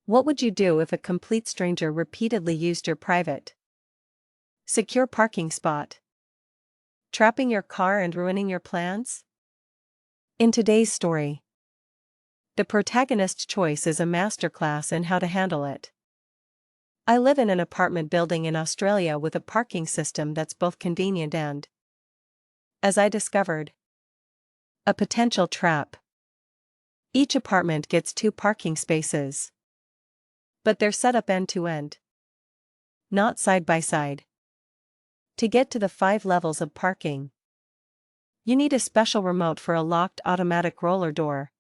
What would you do if a complete stranger repeatedly used your private, secure parking spot, trapping your car and ruining your plans? In today's story, the protagonist's choice is a masterclass in how to handle it. I live in an apartment building in Australia with a parking system that's both convenient and, as I discovered, a potential trap. Each apartment gets 2 parking spaces, but they're set up end to end, not side by side. To get to the 5 levels of parking, you need a special remote for a locked automatic roller door.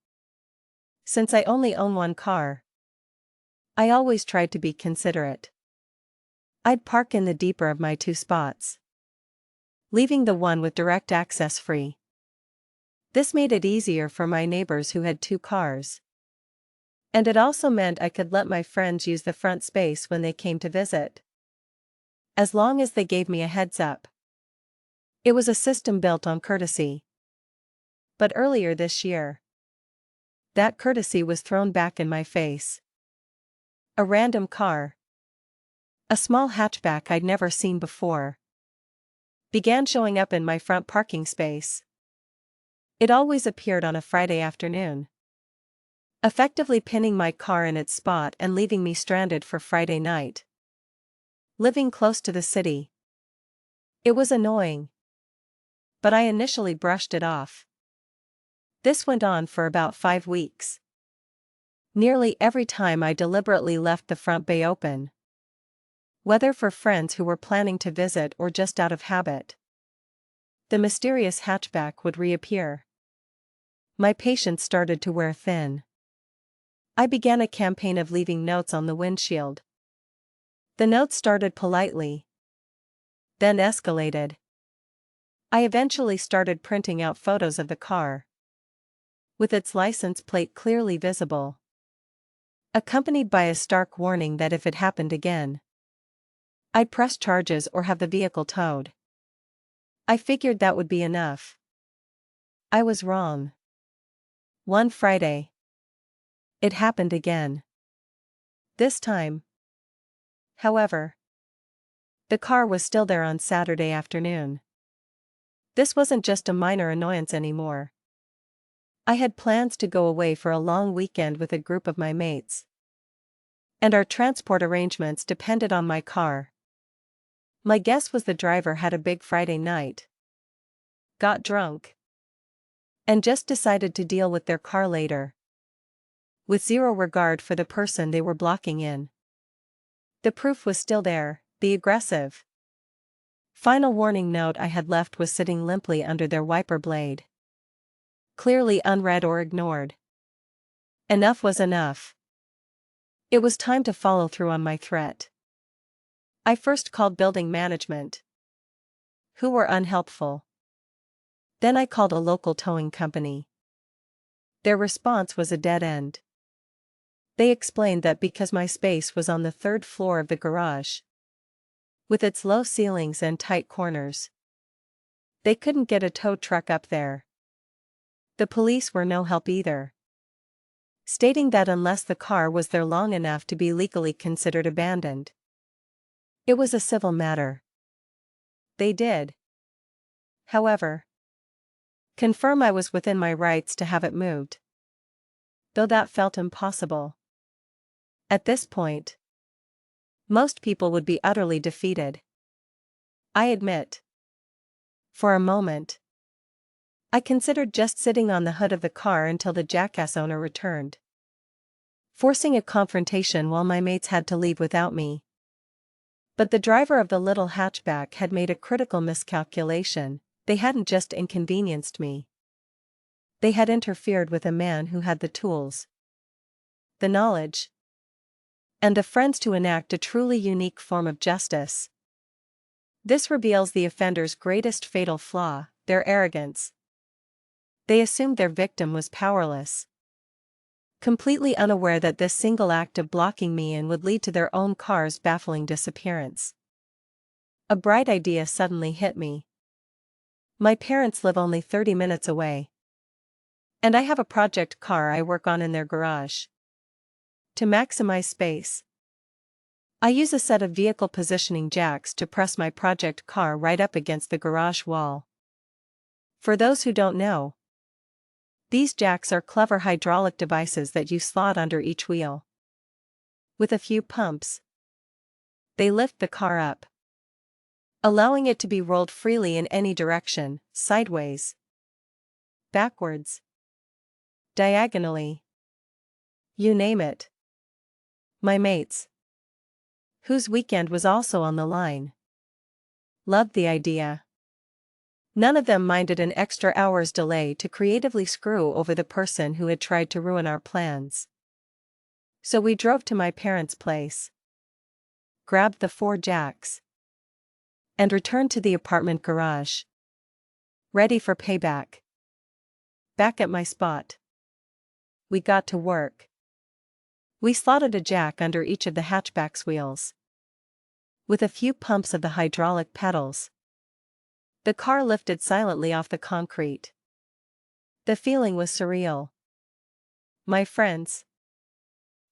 Since I only own 1 car, I always tried to be considerate. I'd park in the deeper of my 2 spots, leaving the one with direct access free. This made it easier for my neighbors who had 2 cars. And it also meant I could let my friends use the front space when they came to visit, as long as they gave me a heads up. It was a system built on courtesy. But earlier this year, that courtesy was thrown back in my face. A random car, a small hatchback I'd never seen before, began showing up in my front parking space. It always appeared on a Friday afternoon, effectively pinning my car in its spot and leaving me stranded for Friday night. Living close to the city, it was annoying, but I initially brushed it off. This went on for about 5 weeks. Nearly every time I deliberately left the front bay open, whether for friends who were planning to visit or just out of habit, the mysterious hatchback would reappear. My patience started to wear thin. I began a campaign of leaving notes on the windshield. The notes started politely, then escalated. I eventually started printing out photos of the car, with its license plate clearly visible, accompanied by a stark warning that if it happened again, I'd press charges or have the vehicle towed. I figured that would be enough. I was wrong. One Friday, it happened again. This time, however, the car was still there on Saturday afternoon. This wasn't just a minor annoyance anymore. I had plans to go away for a long weekend with a group of my mates, and our transport arrangements depended on my car. My guess was the driver had a big Friday night, got drunk, and just decided to deal with their car later, with zero regard for the person they were blocking in. The proof was still there, the aggressive, final warning note I had left was sitting limply under their wiper blade, clearly unread or ignored. Enough was enough. It was time to follow through on my threat. I first called building management, who were unhelpful. Then I called a local towing company. Their response was a dead end. They explained that because my space was on the 3rd floor of the garage, with its low ceilings and tight corners, they couldn't get a tow truck up there. The police were no help either, stating that unless the car was there long enough to be legally considered abandoned, it was a civil matter. They did, however, confirm I was within my rights to have it moved, though that felt impossible. At this point, most people would be utterly defeated. I admit. For a moment, I considered just sitting on the hood of the car until the jackass owner returned, forcing a confrontation while my mates had to leave without me. But the driver of the little hatchback had made a critical miscalculation. They hadn't just inconvenienced me. They had interfered with a man who had the tools, the knowledge, and the friends to enact a truly unique form of justice. This reveals the offender's greatest fatal flaw, their arrogance. They assumed their victim was powerless, completely unaware that this single act of blocking me in would lead to their own car's baffling disappearance. A bright idea suddenly hit me. My parents live only 30 minutes away, and I have a project car I work on in their garage. To maximize space, I use a set of vehicle positioning jacks to press my project car right up against the garage wall. For those who don't know, these jacks are clever hydraulic devices that you slot under each wheel. With a few pumps, they lift the car up, allowing it to be rolled freely in any direction, sideways, backwards, diagonally. You name it. My mates, whose weekend was also on the line, loved the idea. None of them minded an extra hour's delay to creatively screw over the person who had tried to ruin our plans. So we drove to my parents' place, grabbed the 4 jacks, and returned to the apartment garage, ready for payback. Back at my spot, we got to work. We slotted a jack under each of the hatchback's wheels. With a few pumps of the hydraulic pedals, the car lifted silently off the concrete. The feeling was surreal. My friends,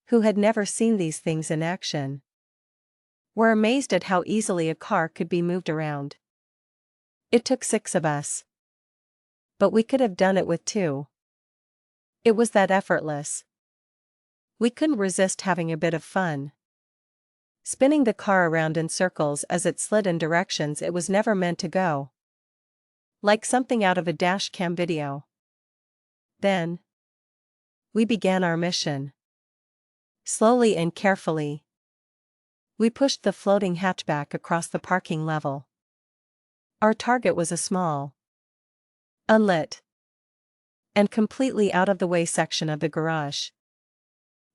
who had never seen these things in action, were amazed at how easily a car could be moved around. It took 6 of us, but we could have done it with 2. It was that effortless. We couldn't resist having a bit of fun, spinning the car around in circles as it slid in directions it was never meant to go, like something out of a dash cam video. Then, we began our mission. Slowly and carefully, we pushed the floating hatchback across the parking level. Our target was a small, unlit, and completely out of the way section of the garage.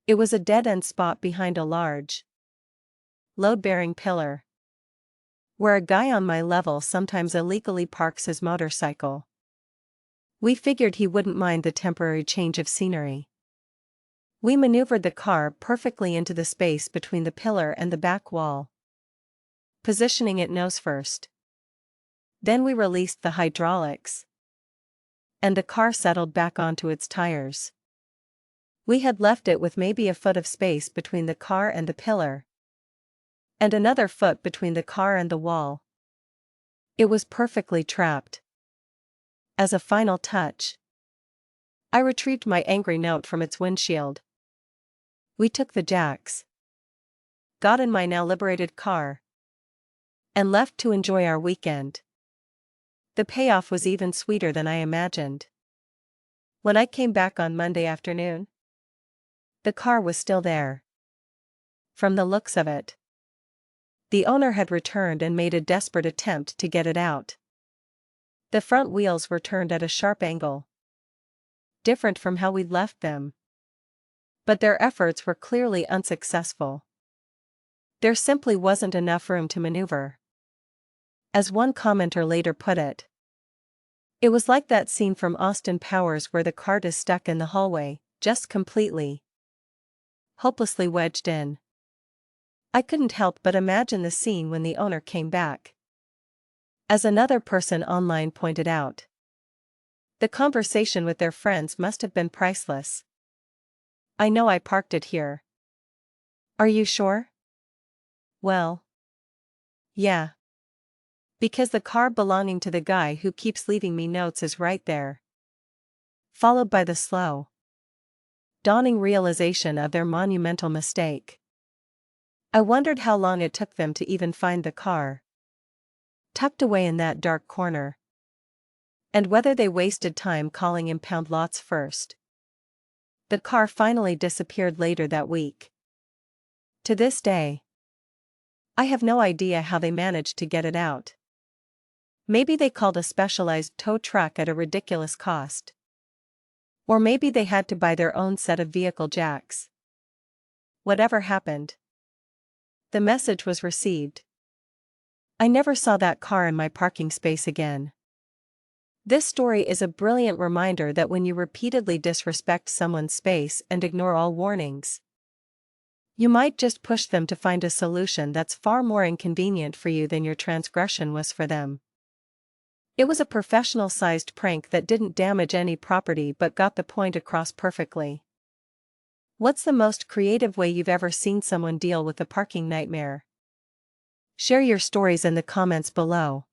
It was a dead-end spot behind a large, load-bearing pillar, where a guy on my level sometimes illegally parks his motorcycle. We figured he wouldn't mind the temporary change of scenery. We maneuvered the car perfectly into the space between the pillar and the back wall, positioning it nose first. Then we released the hydraulics, and the car settled back onto its tires. We had left it with maybe a foot of space between the car and the pillar, and another foot between the car and the wall. It was perfectly trapped. As a final touch, I retrieved my angry note from its windshield. We took the jacks, got in my now liberated car, and left to enjoy our weekend. The payoff was even sweeter than I imagined. When I came back on Monday afternoon, the car was still there. From the looks of it, the owner had returned and made a desperate attempt to get it out. The front wheels were turned at a sharp angle, different from how we'd left them. But their efforts were clearly unsuccessful. There simply wasn't enough room to maneuver. As one commenter later put it, it was like that scene from Austin Powers where the cart is stuck in the hallway, just completely, hopelessly wedged in. I couldn't help but imagine the scene when the owner came back. As another person online pointed out, the conversation with their friends must have been priceless. I know I parked it here. Are you sure? Well, yeah. Because the car belonging to the guy who keeps leaving me notes is right there. Followed by the slow, dawning realization of their monumental mistake. I wondered how long it took them to even find the car, tucked away in that dark corner, and whether they wasted time calling impound lots first. The car finally disappeared later that week. To this day, I have no idea how they managed to get it out. Maybe they called a specialized tow truck at a ridiculous cost. Or maybe they had to buy their own set of vehicle jacks. Whatever happened, the message was received. I never saw that car in my parking space again. This story is a brilliant reminder that when you repeatedly disrespect someone's space and ignore all warnings, you might just push them to find a solution that's far more inconvenient for you than your transgression was for them. It was a professional-sized prank that didn't damage any property but got the point across perfectly. What's the most creative way you've ever seen someone deal with a parking nightmare? Share your stories in the comments below.